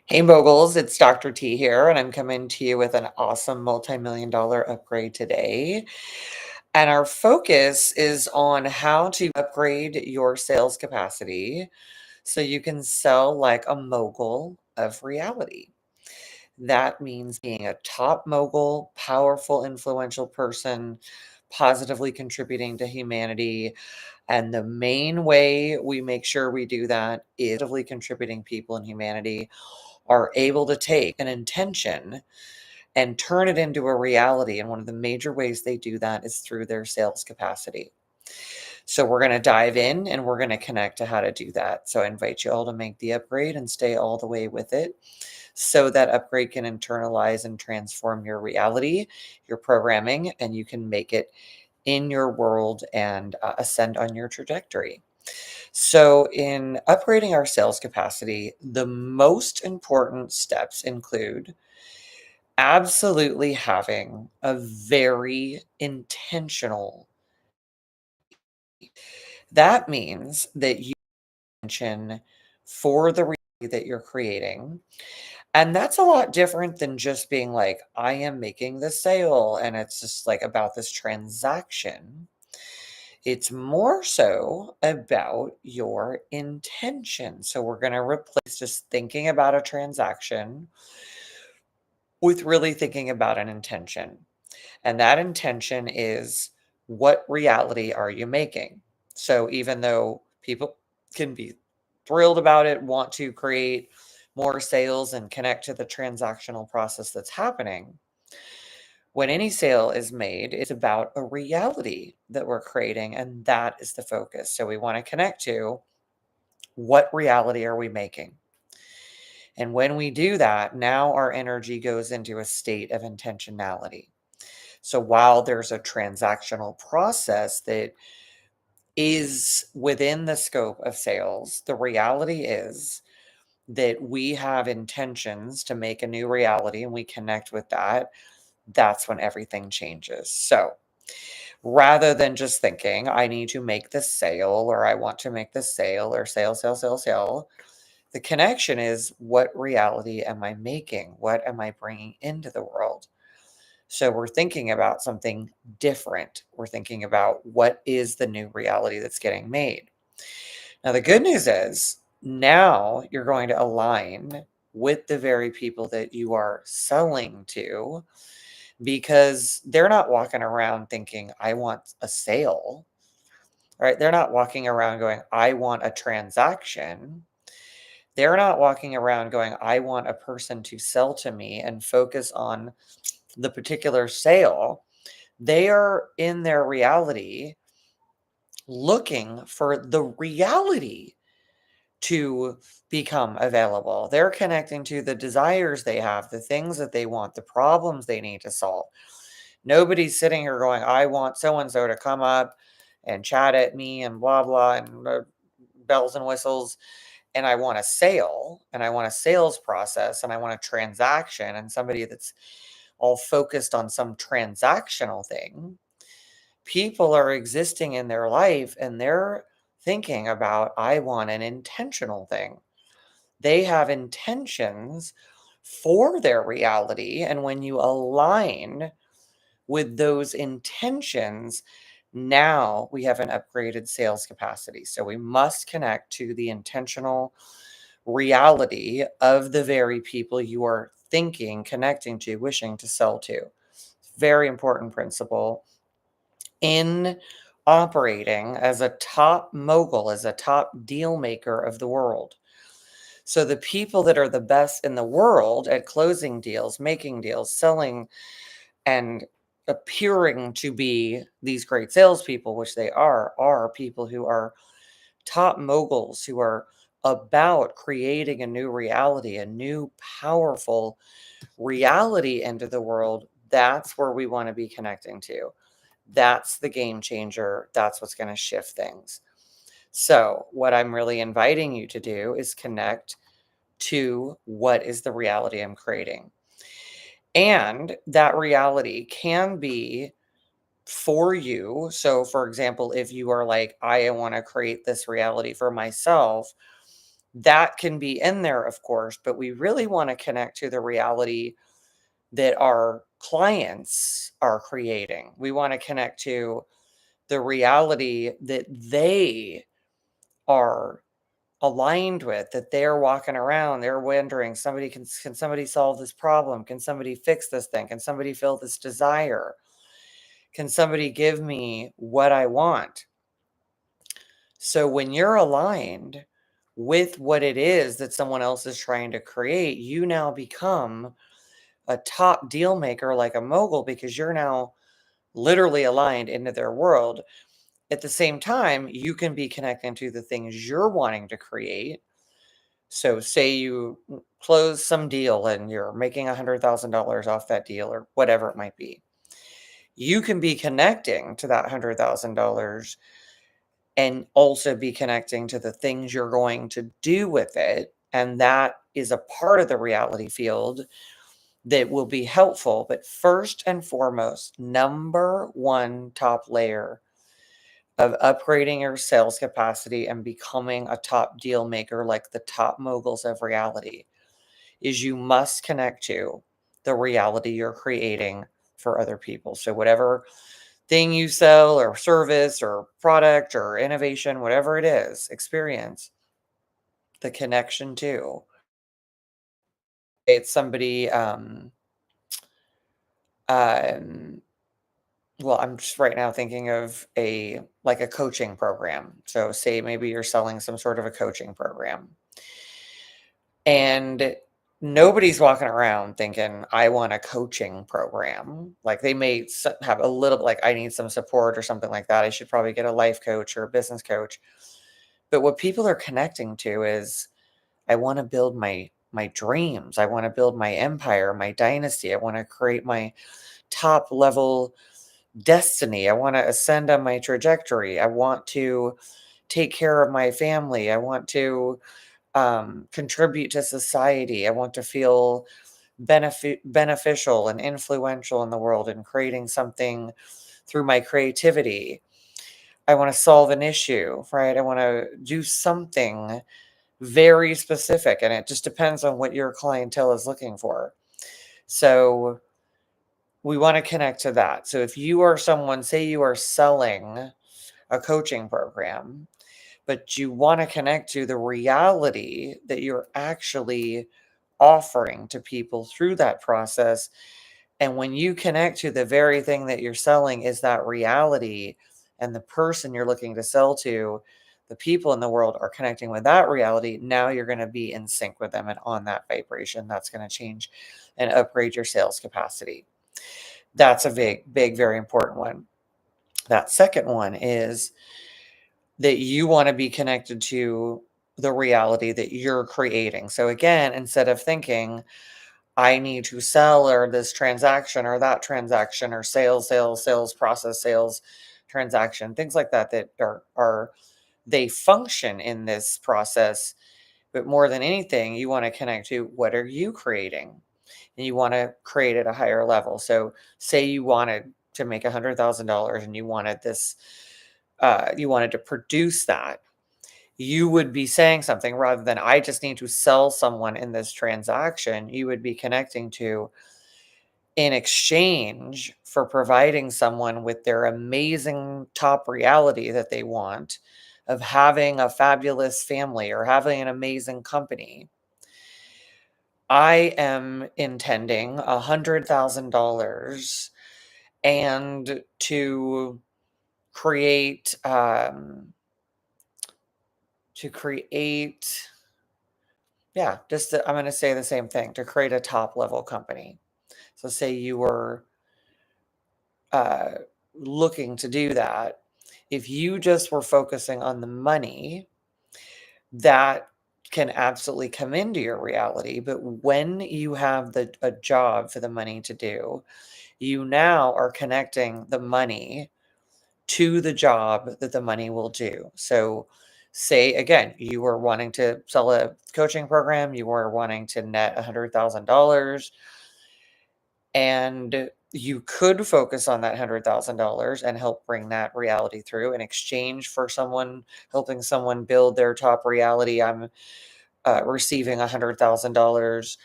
Hey Moguls, it's Dr. T here, and I'm coming to you with an awesome multi-million dollar upgrade today. And our focus is on how to upgrade your sales capacity so you can sell like a mogul of reality. That means being a top mogul, powerful, influential person, positively contributing to humanity. And the main way we make sure we do that is positively contributing people in humanity are able to take an intention and turn it into a reality. And one of the major ways they do that is through their sales capacity. So we're going to dive in and we're going to connect to how to do that. So I invite you all to make the upgrade and stay all the way with it so that upgrade can internalize and transform your reality, your programming, and you can make it in your world and ascend on your trajectory. So, in upgrading our sales capacity, the most important steps include absolutely having a very intentional. That means that you intention for the reality that you're creating. And that's a lot different than just being like, I am making the sale and it's just like about this transaction. It's more so about your intention. So we're going to replace just thinking about a transaction with really thinking about an intention. And that intention is, what reality are you making? So even though people can be thrilled about it, want to create more sales and connect to the transactional process that's happening, when any sale is made, it's about a reality that we're creating, and that is the focus. So we want to connect to, what reality are we making? And when we do that, now our energy goes into a state of intentionality. So while there's a transactional process that is within the scope of sales, the reality is that we have intentions to make a new reality and we connect with that. That's when everything changes. So rather than just thinking, I need to make this sale or I want to make this sale or sale, the connection is, what reality am I making? What am I bringing into the world? So we're thinking about something different. We're thinking about, what is the new reality that's getting made? Now, the good news is now you're going to align with the very people that you are selling to, because they're not walking around thinking, I want a sale, right? They're not walking around going, I want a transaction. They're not walking around going, I want a person to sell to me and focus on the particular sale. They are in their reality looking for the reality to become available. They're connecting to the desires they have, the things that they want, the problems they need to solve. Nobody's sitting here going, I want so and so to come up and chat at me and blah, blah, and bells and whistles. And I want a sale and I want a sales process and I want a transaction and somebody that's all focused on some transactional thing. People are existing in their life and they're thinking about, I want an intentional thing. They have intentions for their reality. And when you align with those intentions, now we have an upgraded sales capacity. So we must connect to the intentional reality of the very people you are thinking, connecting to, wishing to sell to. Very important principle in operating as a top mogul, as a top deal maker of the world. So the people that are the best in the world at closing deals, making deals, selling, and appearing to be these great salespeople, which they are people who are top moguls, who are about creating a new reality, a new powerful reality into the world. That's where we want to be connecting to. That's the game changer. That's what's going to shift things. So, what I'm really inviting you to do is connect to, what is the reality I'm creating. And that reality can be for you. So, for example, if you are like, I want to create this reality for myself, That can be in there, of course, but we really want to connect to the reality that our clients are creating. We want to connect to the reality that they are aligned with, that they're walking around, they're wondering, can somebody solve this problem? Can somebody fix this thing? Can somebody fill this desire? Can somebody give me what I want? So when you're aligned with what it is that someone else is trying to create, you now become a top deal maker like a mogul, because you're now literally aligned into their world. At the same time, you can be connecting to the things you're wanting to create. So say you close some deal and you're making $100,000 off that deal or whatever it might be. You can be connecting to that $100,000 and also be connecting to the things you're going to do with it. And that is a part of the reality field that will be helpful. But first and foremost, number one top layer of upgrading your sales capacity and becoming a top deal maker like the top moguls of reality is you must connect to the reality you're creating for other people. So whatever thing you sell or service or product or innovation, whatever it is, experience, the connection to. It's somebody, um, well, I'm just right now thinking of a coaching program. So say maybe you're selling some sort of a coaching program. And nobody's walking around thinking, I want a coaching program. Like they may have a little like, I need some support or something like that. I should probably get a life coach or a business coach. But what people are connecting to is, I want to build my dreams. I want to build my empire, my dynasty. I want to create my top level destiny. I want to ascend on my trajectory. I want to take care of my family. I want to contribute to society. I want to feel beneficial and influential in the world and creating something through my creativity. I want to solve an issue, right? I want to do something very specific, and it just depends on what your clientele is looking for. So we want to connect to that. So if you are someone, say you are selling a coaching program, but you want to connect to the reality that you're actually offering to people through that process. And when you connect to the very thing that you're selling is that reality, and the person you're looking to sell to, the people in the world are connecting with that reality, now you're going to be in sync with them and on that vibration. That's going to change and upgrade your sales capacity. That's a big, big, very important one. That second one is that you want to be connected to the reality that you're creating. So again, instead of thinking, I need to sell or this transaction or that transaction or sales process, sales transaction, things like that, that are they function in this process. But more than anything, you want to connect to, what are you creating? And you want to create at a higher level. So say you wanted to make $100,000 and you wanted this, you wanted to produce that, you would be saying something rather than, I just need to sell someone in this transaction. You would be connecting to, in exchange for providing someone with their amazing top reality that they want of having a fabulous family or having an amazing company, I am intending $100,000 and to create, to create yeah, I'm going to say the same thing, to create a top level company. So say you were uh, looking to do that. If you just were focusing on the money, that can absolutely come into your reality. But when you have a job for the money to do, you now are connecting the money to the job that the money will do. So say again, you were wanting to sell a coaching program, you were wanting to net $100,000, and you could focus on that $100,000 and help bring that reality through in exchange for someone helping someone build their top reality. I'm receiving $100,000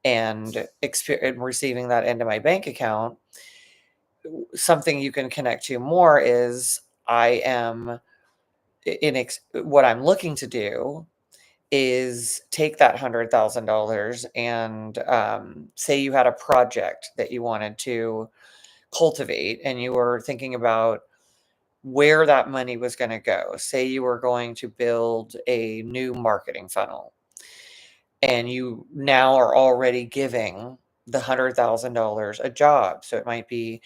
and receiving that into my bank account, something you can connect to more is I am what I'm looking to do is take that $100,000 and say you had a project that you wanted to cultivate and you were thinking about where that money was going to go. Say you were going to build a new marketing funnel and you now are already giving the $100,000 a job. So it might be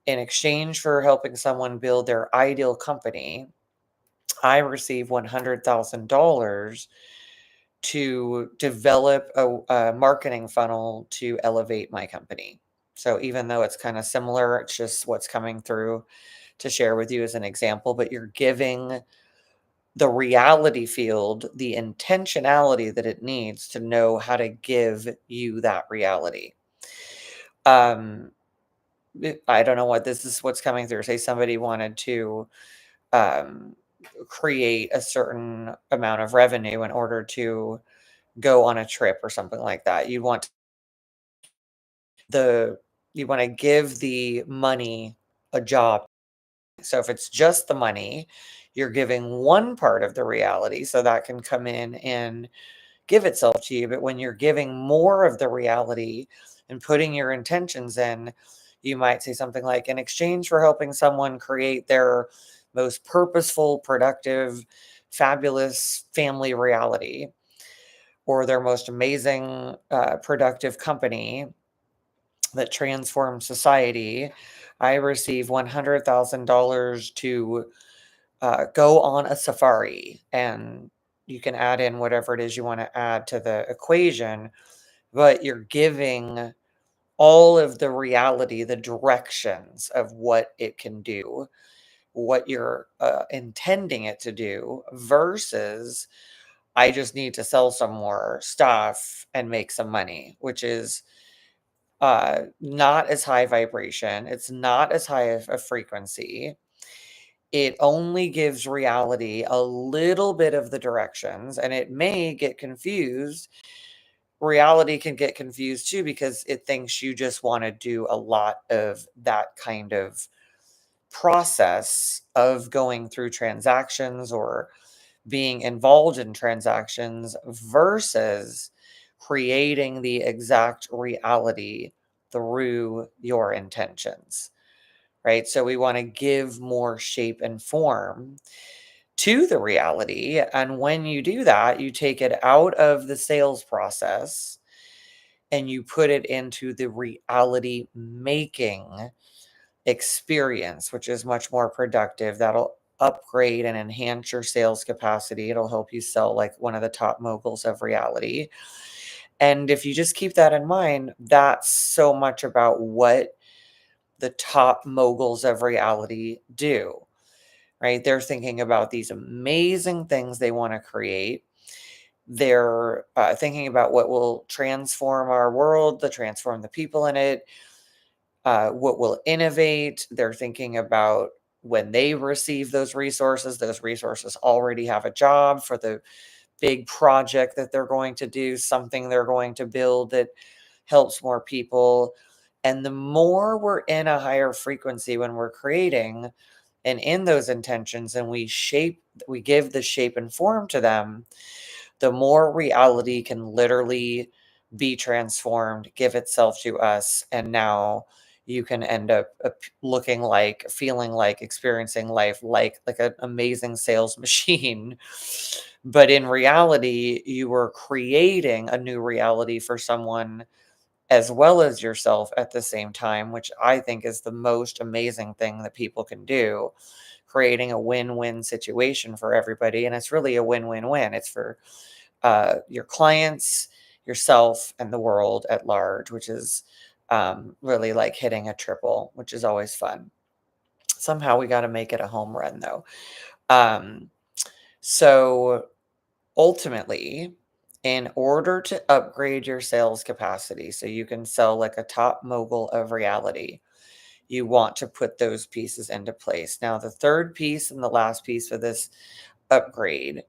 in exchange for helping someone build their ideal company, I receive $100,000 to develop a marketing funnel to elevate my company. So even though it's kind of similar, it's just what's coming through to share with you as an example, but you're giving the reality field the intentionality that it needs to know how to give you that reality. Um, I don't know what this is what's coming through. Say somebody wanted to um, create a certain amount of revenue in order to go on a trip or something like that. The you want to give the money a job. So if it's just the money, you're giving one part of the reality so that can come in and give itself to you. But when you're giving more of the reality and putting your intentions in, you might say something like, in exchange for helping someone create their most purposeful, productive, fabulous family reality or their most amazing, productive company that transforms society, I receive $100,000 to go on a safari. And you can add in whatever it is you want to add to the equation, but you're giving all of the reality, the directions of what it can do, what you're intending it to do, versus I just need to sell some more stuff and make some money, which is not as high vibration. It's not as high of a frequency. It only gives reality a little bit of the directions, and it may get confused. Reality can get confused too because it thinks you just want to do a lot of that kind of process of going through transactions or being involved in transactions versus creating the exact reality through your intentions, right? So we want to give more shape and form to the reality. And when you do that, you take it out of the sales process and you put it into the reality making experience, which is much more productive. That'll upgrade and enhance your sales capacity. It'll help you sell like one of the top moguls of reality. And if you just keep that in mind, that's so much about what the top moguls of reality do, right? They're thinking about these amazing things they want to create. They're thinking about what will transform our world, to transform the people in it, what will innovate. They're thinking about when they receive those resources already have a job for the big project that they're going to do, something they're going to build that helps more people. And the more we're in a higher frequency when we're creating and in those intentions and we give the shape and form to them, the more reality can literally be transformed, give itself to us. And now you can end up looking like, feeling like, experiencing life like an amazing sales machine. But in reality, you were creating a new reality for someone as well as yourself at the same time, which I think is the most amazing thing that people can do, creating a win-win situation for everybody. And it's really a win-win-win. It's for your clients, yourself, and the world at large, which is really like hitting a triple, which is always fun. Somehow we got to make it a home run, though. Um, so ultimately, in order to upgrade your sales capacity so you can sell like a top mogul of reality, you want to put those pieces into place. Now, the third piece and the last piece for this upgrade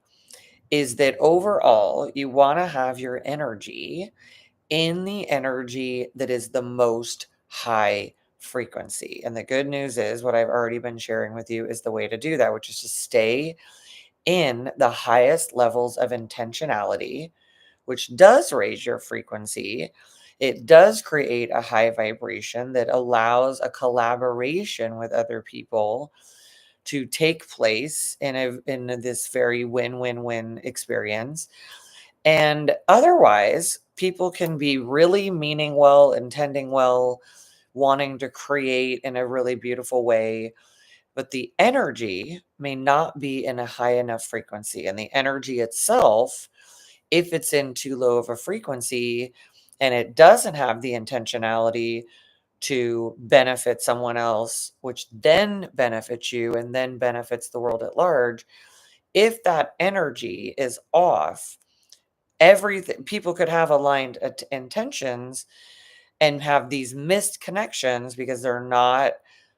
is that overall, you want to have your energy in the energy that is the most high frequency. And the good news is, what I've already been sharing with you is the way to do that, which is to stay in the highest levels of intentionality, which does raise your frequency. It does create a high vibration that allows a collaboration with other people to take place in this very win-win-win experience. And otherwise, people can be really meaning well, intending well, wanting to create in a really beautiful way, but the energy may not be in a high enough frequency. And the energy itself, if it's in too low of a frequency and it doesn't have the intentionality to benefit someone else, which then benefits you and then benefits the world at large, if that energy is off, everything, people could have aligned intentions and have these missed connections because they're not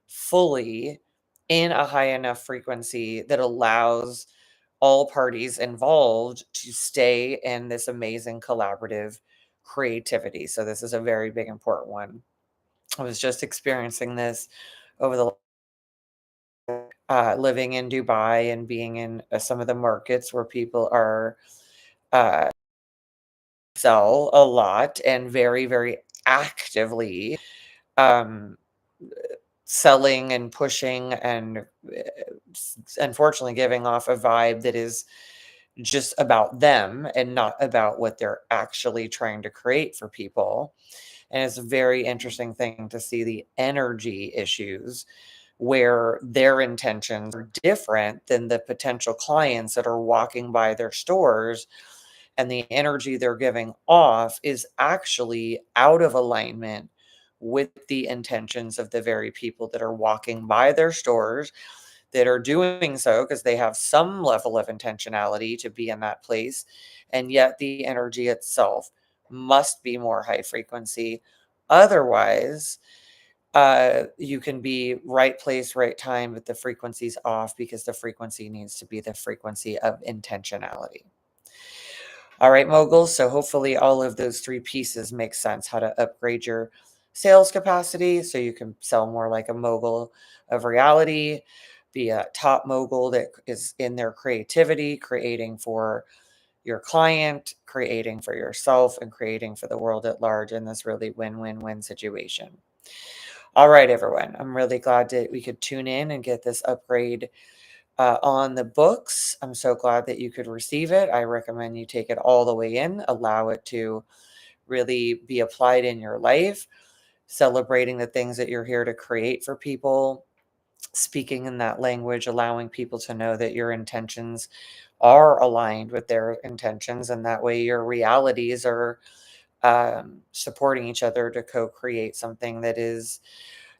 fully in a high enough frequency that allows all parties involved to stay in this amazing collaborative creativity. So this is a very big important one. I was just experiencing this over the living in Dubai and being in some of the markets where people are uh, sell a lot and very, very actively um, selling and pushing and unfortunately giving off a vibe that is just about them and not about what they're actually trying to create for people. And it's a very interesting thing to see the energy issues where their intentions are different than the potential clients that are walking by their stores, and the energy they're giving off is actually out of alignment with the intentions of the very people that are walking by their stores, that are doing so because they have some level of intentionality to be in that place. And yet the energy itself must be more high frequency. Otherwise, you can be right place, right time, but the frequency's off because the frequency needs to be the frequency of intentionality. All right, moguls. So hopefully all of those three pieces make sense. How to upgrade your sales capacity so you can sell more like a mogul of reality, be a top mogul that is in their creativity, creating for your client, creating for yourself, and creating for the world at large in this really win-win-win situation. All right, everyone. I'm really glad that we could tune in and get this upgrade on the books. I'm so glad that you could receive it. I recommend you take it all the way in, allow it to really be applied in your life, celebrating the things that you're here to create for people, speaking in that language, allowing people to know that your intentions are aligned with their intentions. And that way your realities are supporting each other to co-create something that is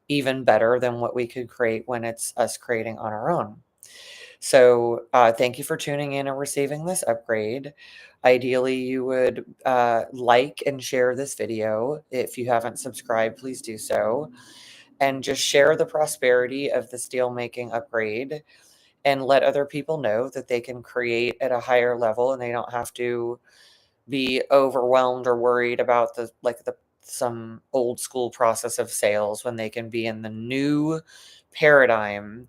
even better than what we could create when it's us creating on our own. So thank you for tuning in and receiving this upgrade. Ideally, you would like and share this video. If you haven't subscribed, please do so. And just share the prosperity of the steel making upgrade and let other people know that they can create at a higher level and they don't have to be overwhelmed or worried about the some old school process of sales when they can be in the new paradigm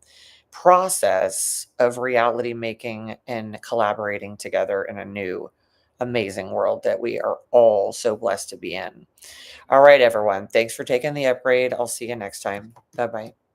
process of reality making and collaborating together in a new amazing world that we are all so blessed to be in. All right, everyone. Thanks for taking the upgrade. I'll see you next time. Bye-bye.